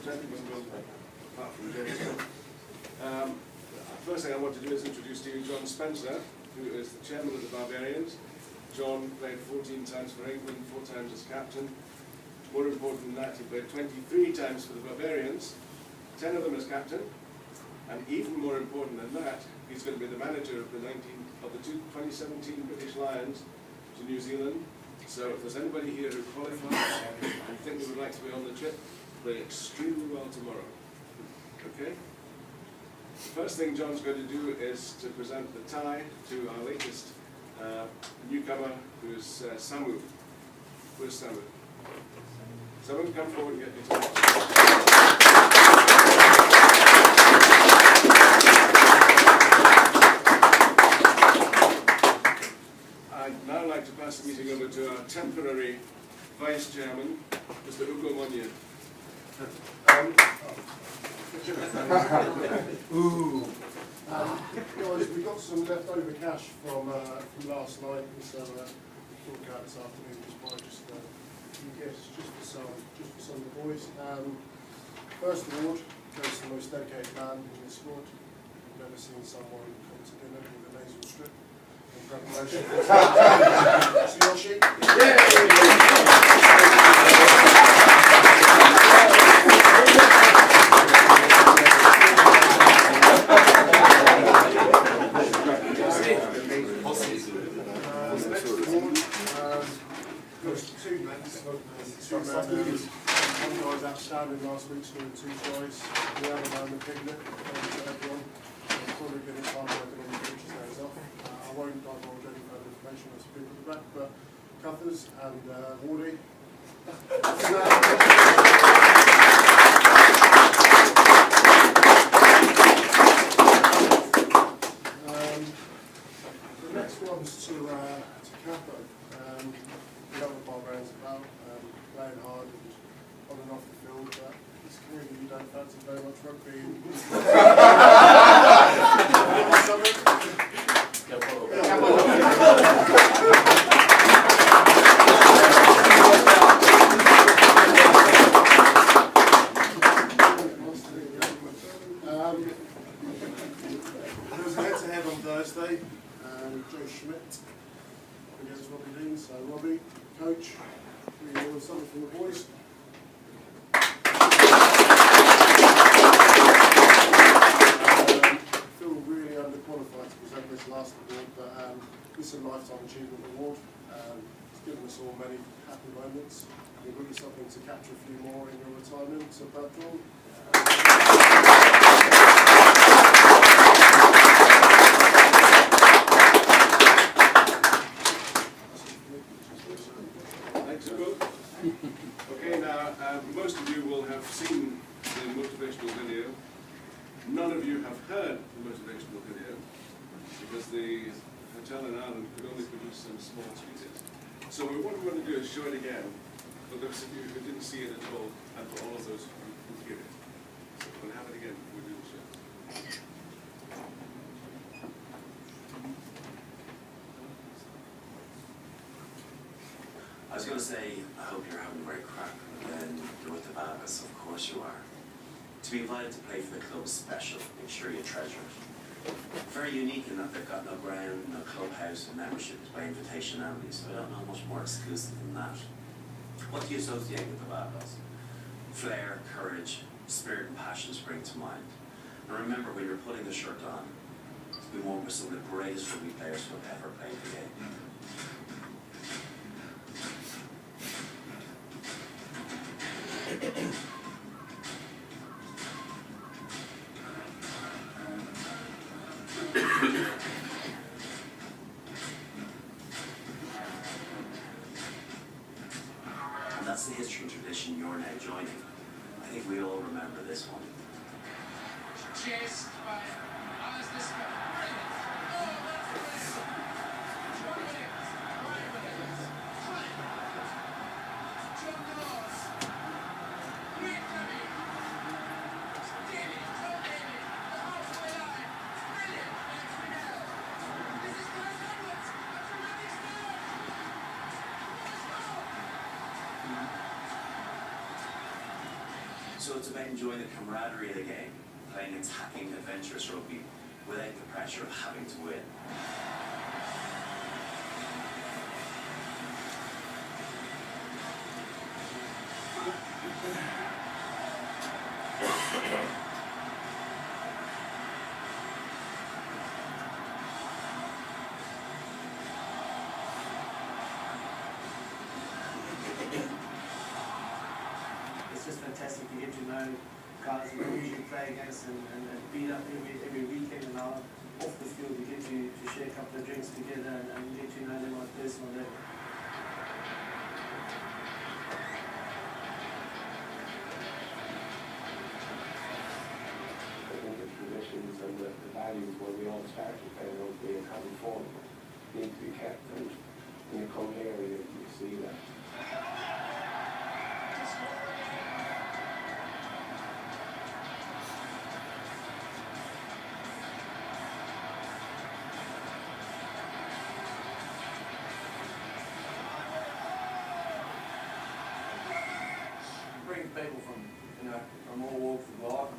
gentlemen will, apart from James. First thing I want to do is introduce to you John Spencer, who is the chairman of the Barbarians. John played 14 times for England, 4 times as captain. More important than that, he played 23 times for the Barbarians, 10 of them as captain. And even more important than that, he's going to be the manager of the 2017 British Lions to New Zealand. So if there's anybody here who qualifies and think they would like to be on the trip, play extremely well tomorrow. Okay? The first thing John's going to do is to present the tie to our latest newcomer, who is Samu. Where's Samu? Samu, come forward and get your tie. I'd now like to pass the meeting over to our temporary Vice Chairman, Mr. Ugo Monye. Guys, we got some leftover cash from last night, so we thought out this afternoon just buy just a few gifts just for some of the boys. First award goes to the most dedicated man in the squad. I've never seen someone come to dinner with a nasal strip in preparation. Tsuyoshi. One guy's outstanding last week, scoring 2 tries. The other man, the piglet, everyone. Probably been his hard working on the future days off. I won't divulge any further information as people at the back, but Cuthers and Wardy. The next one's to Capo. We know what Barbarians about, playing hard and on and off the field, but it's clearly you don't fancy very much rugby. There was a head-to-head on Thursday. Joe Schmidt against Robbie Dean, so Robbie, coach, we want something from the boys. I feel really underqualified to present this last award, but this is a Lifetime Achievement Award. It's given us all many happy moments. We've got you something to capture a few more in your retirement, so Bertrand. Okay, now, most of you will have seen the motivational video. None of you have heard the motivational video because the hotel in Ireland could only produce some small tweeters. So what we want to do is show it again for those of you who didn't see it at all and for all of those who hear it. So we'll have it again before we do the show. I was going to say, I hope you're having a great crack, and then you're with the Barbarians, of course you are. To be invited to play for the club is special, make sure you treasure it. Very unique in that they've got no ground, no clubhouse, and membership is by invitation only, so I don't know much more exclusive than that. What do you associate with the Barbarians? Flair, courage, spirit and passion spring to mind. And remember, when you're putting the shirt on, we won with some of the greatest rugby players who have ever played the game. And that's the history and tradition you're now joining. I think we all remember this one. Chased by Alistair Smith. So it's about enjoying the camaraderie of the game, playing attacking, adventurous rugby without the pressure of having to win. It's just fantastic to get to know guys that you usually play against and beat up every weekend and all. Off the field, you get to share a couple of drinks together and get to know them on a personal level. I think the traditions and the values where we all started playing rugby and having fun need to be kept, and when you come here you see that. Brings people from, from all walks of life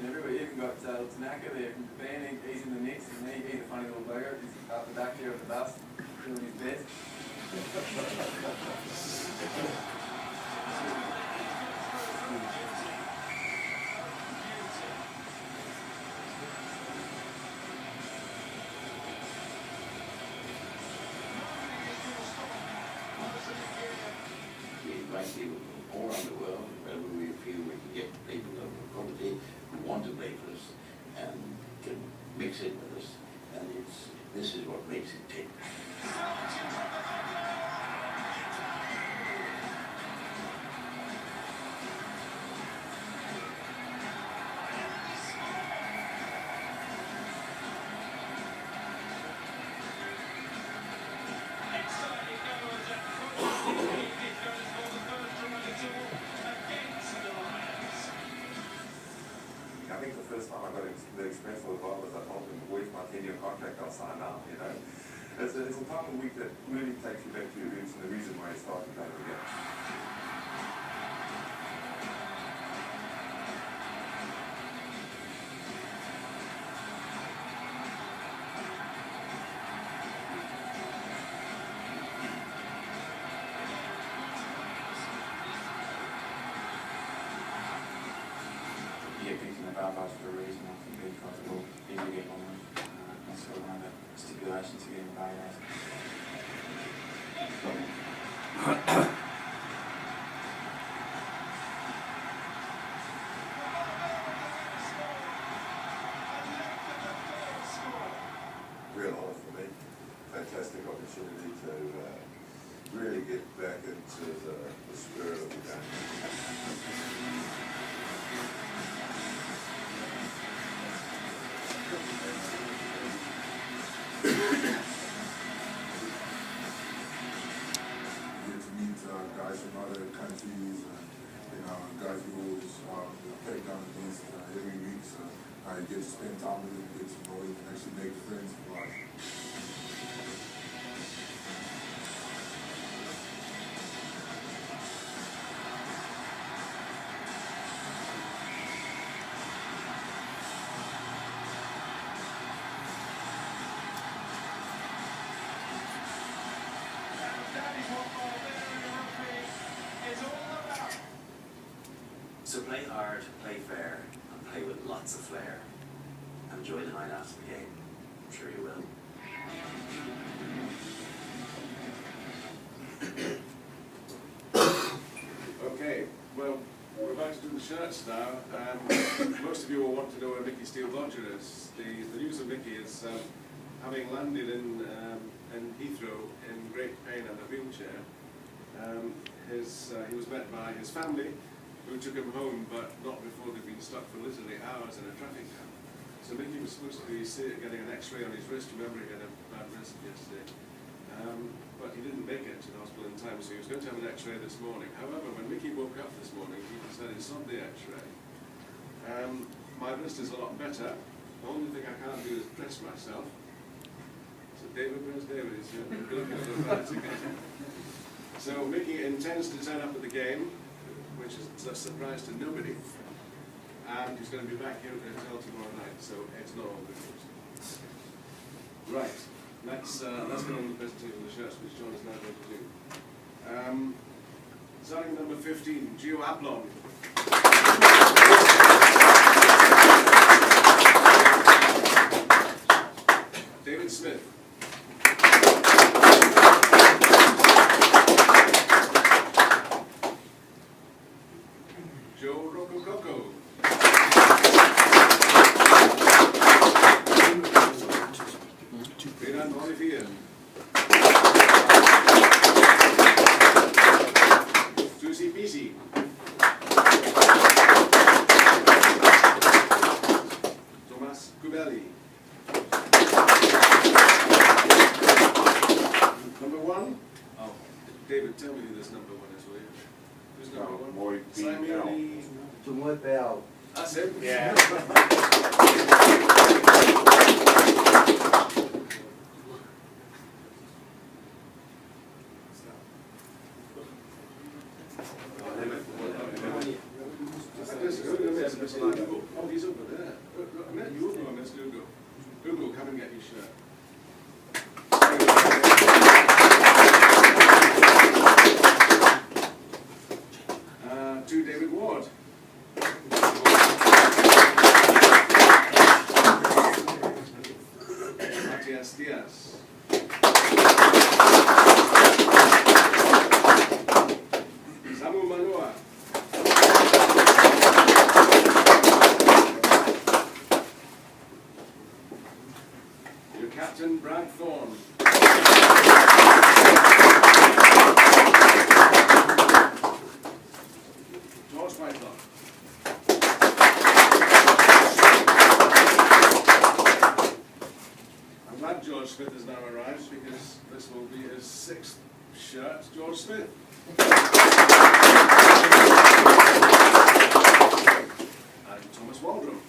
and everywhere. You even got Tanaka there from Japan. He's in the mix, and he's a funny little bugger. He's up the back there of the bus, doing his best. We invite people from all around the world, wherever we feel we can get people of quality who want to play for us and can mix in with us, and this is what makes it tick. I think the first time I got the experience of the bar was at home with my 10-year contract I signed out, It's a time of the week that really takes you back to your roots and the reason why you started playing the game. Yeah, picking the Barbarians for a reason. I think they've got the ball easy to get on with. That's sort of one of the stipulations to get in the Barbarians. Real honour for me. Fantastic opportunity to really get back into the spirit of the game. Get to meet guys from other countries, guys you always play down against every week. So you get to spend time with them, get to know them, and actually make friends for life. So play hard, play fair, and play with lots of flair. Enjoy the night after the game. I'm sure you will. Okay, well, we're about to do the shirts now. Most of you will want to know where Mickey Steele-Bodger is. The news of Mickey is having landed in Heathrow in great pain and a wheelchair. He was met by his family, who took him home, but not before they'd been stuck for literally hours in a traffic jam. So Mickey was supposed to be getting an X-ray on his wrist. Remember, he had a bad wrist yesterday. But he didn't make it to the hospital in time, so he was going to have an X-ray this morning. However, when Mickey woke up this morning, he decided it's not the X-ray. My wrist is a lot better. The only thing I can't do is dress myself. So David, where's David? He's looking at the right again. So Mickey intends to turn up at the game which is a surprise to nobody. And he's going to be back here at the hotel tomorrow night, so it's not all good news. Right, let's get on with the presentation of the shirts, which John is now going to do. Starting number 15, Gio Aplon. David Smith. Joe Rocococo. Fernand Olivier. Susie Pisi. Thomas Cubelli. Number 1? Oh, David, tell me who this number 1 is, will you? Who's number 1? Simon. Tomoe Bell. That's him? Yeah. Oh, he's over there. I met you, I missed Hugo. Hugo, come and get your shirt. To David Ward. Matias Diaz. Samu Manua. Your captain, Brad Thorne. George Whitlock. I'm glad George Smith has now arrived because this will be his 6th shirt. George Smith. And Thomas Waldron.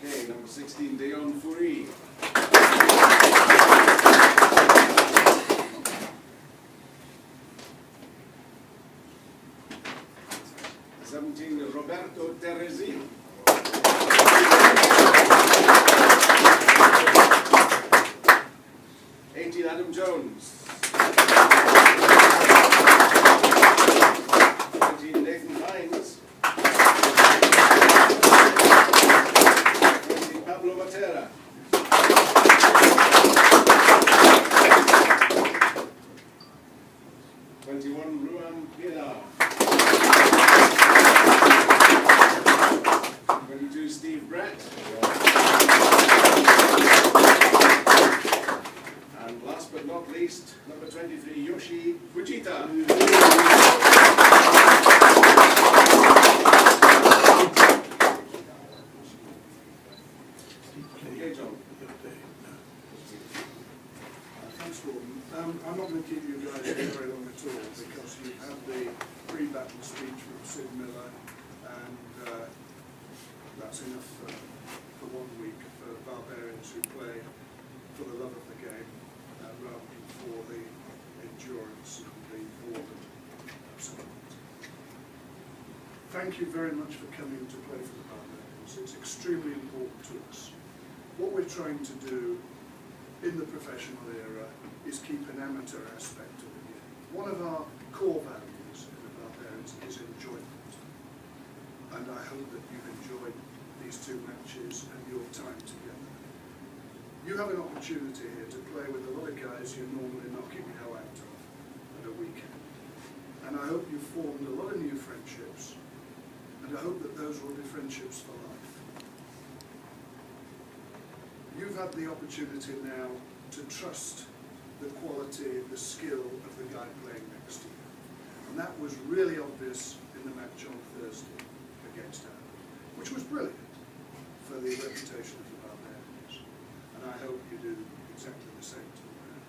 Okay, number 16, Dion Fourie. 17, Roberto Teresi. 18, Adam Jones. 19, Nathan Hines. 20, Pablo Matera. 21, Ruan Piedar. 22, Steve Brett. And last but not least, number 23, Yoshi Fujita. Okay, John. Thanks, Gordon. I'm not going to keep you guys very long at all because you have the pre-battle speech from Sid Miller, and that's enough for 1 week for Barbarians who play for the love of the game rather than for the endurance and the boredom. Thank you very much for coming to play for the Barbarians. It's extremely important to us. What we're trying to do in the professional era is keep an amateur aspect of the game. One of our core values in the Barbarians is enjoyment. And I hope that you've enjoyed these 2 matches and your time together. You have an opportunity here to play with a lot of guys you're normally knocking hell out of at a weekend. And I hope you've formed a lot of new friendships, and I hope that those will be friendships for life. You've had the opportunity now to trust the quality, the skill of the guy playing next to you. And that was really obvious in the match on Thursday against Adam, which was brilliant for the reputation of the Barbarians. And I hope you do exactly the same tomorrow.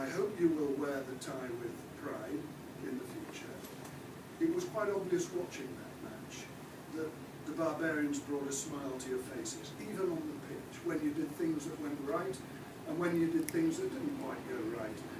I hope you will wear the tie with pride in the future. It was quite obvious watching that match that the Barbarians brought a smile to your faces, even on the pitch, when you did things that went right and when you did things that didn't quite go right.